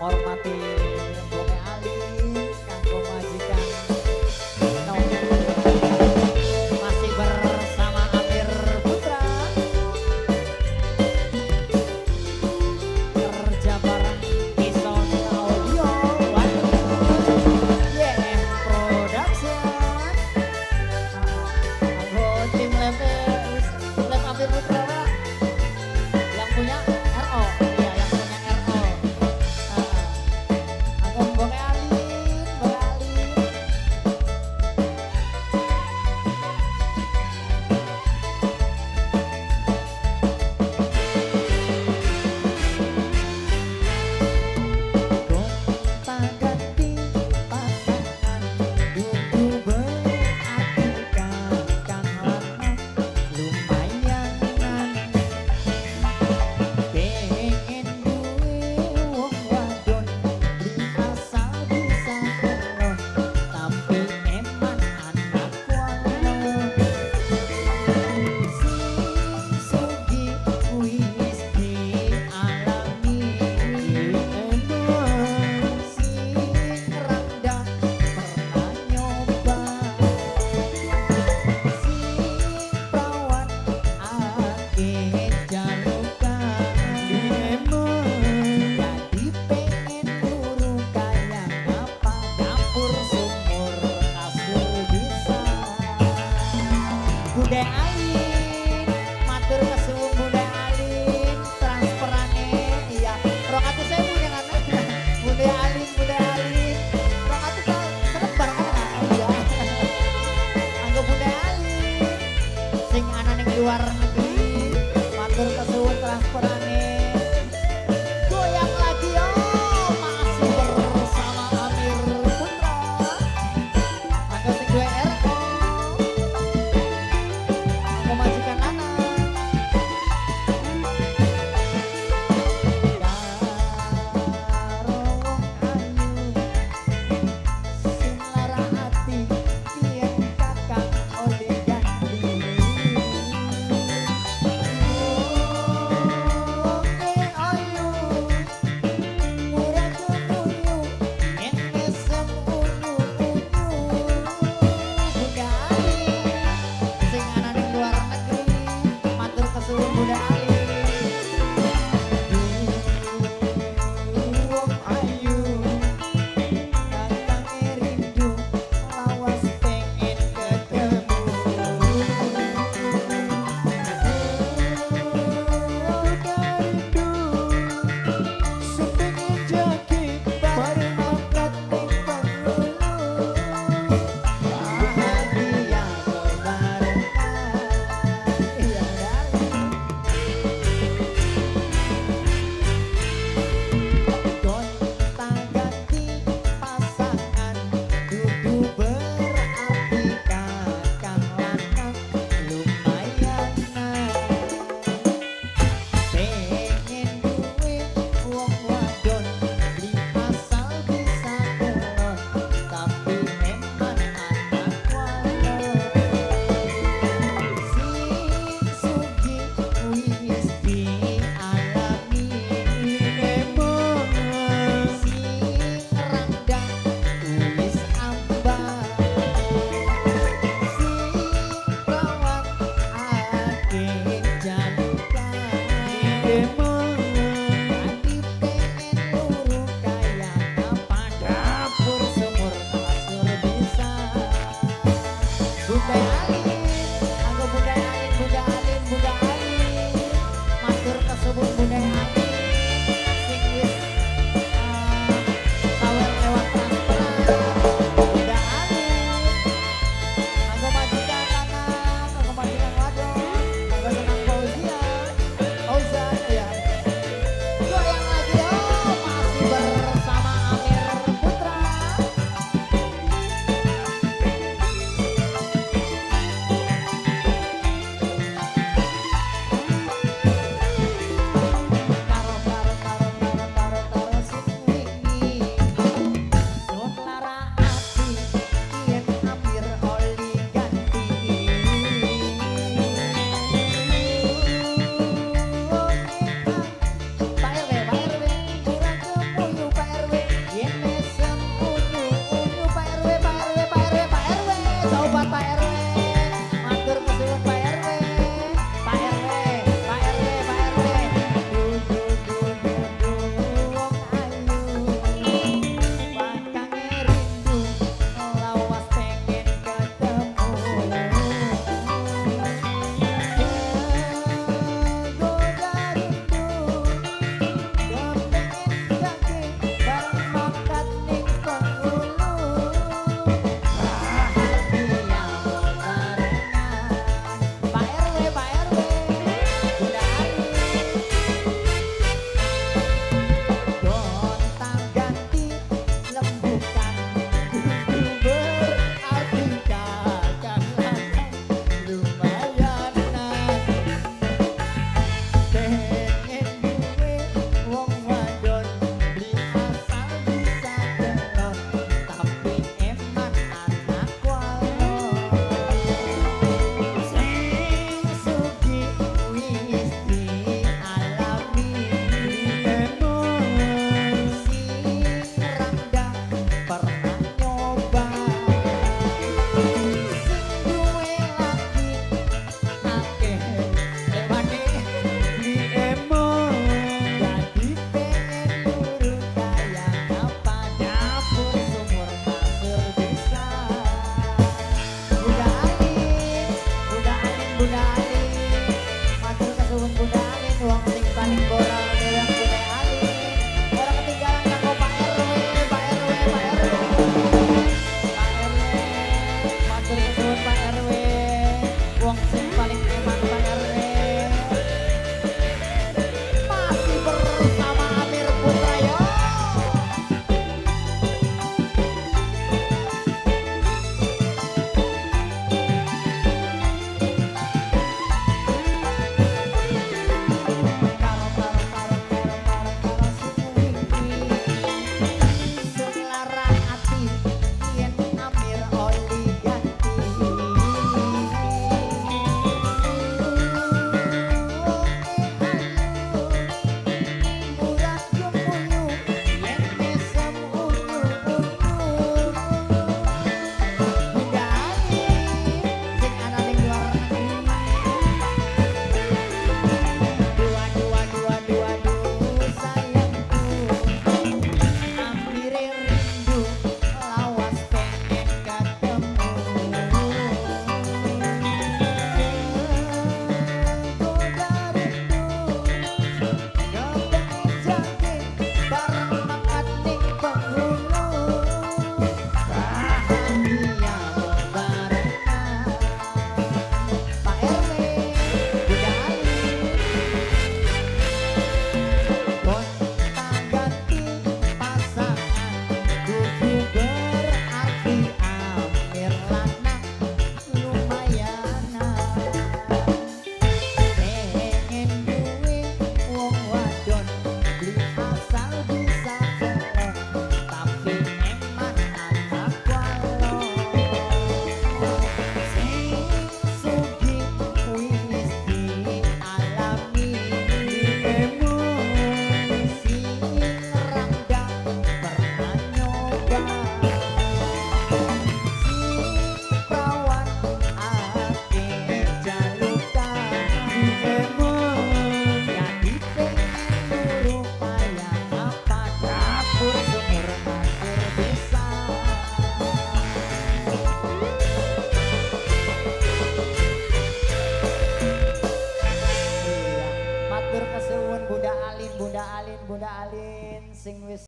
hormati Boke Ali kanggo majikan Nomi masih bersama Amir Putra kerja bareng Ison Audio YM Production kanggo tim lab Amir Putra yang punya RO iya yang punya RO aku Boke Alin gonta ganti pasangan dudu berarti kakang lanang lumayan pengen duwe wong wadon di asal bisa kelon tapi eman anak walon sing sugih wis dialami eman sing rendah pernah nyoba sing prawan akeh jalukan jadi pengen turu kayak apa dapur sumur kasur bisa Bude Alin matur kesuwun Bude Alin transferane iya 200.000 yang ana Bude Alin 200 selebar kan iya anggo Bude Alin sing ana ning luar negeri matur kesuwun transferane goyang lagi yo masih bersama Amir Putra anggo sing duwe RO anggo majikan anak karo wong ayu sing lara ati yen kakang oleh ganti oke ayu murah kuyu yen mesem unyu-unyu Bude Alin sing ana ning luar negeri matur kesuwun Bude Alin wong ayu kakang rindu lawas pengen ketemu rindu sepengin jaki bareng angkat ning penghulu bahagia bebarengan iya gonta ganti pasangan dudu berarti kakang lanang lumayan pengen duwe wong wadon di asal bisa kelon tapi eman anak walon sing sugih wis dialami eman sing rendah wis ambang sing prawan akeh jalukan eman jadi pengen turu kayak apa dapur sumur kasur bisa Bude Alin anggo Bude Alin matur kesuwun Bude Alin sing wis sawer lewat transferan Bude Alin anggo majikan lanang anggo majikan wadon anggo senang Fauzia ya Matur kesuwun Bunda Alin, Bunda Alin, Bunda Alin sing wis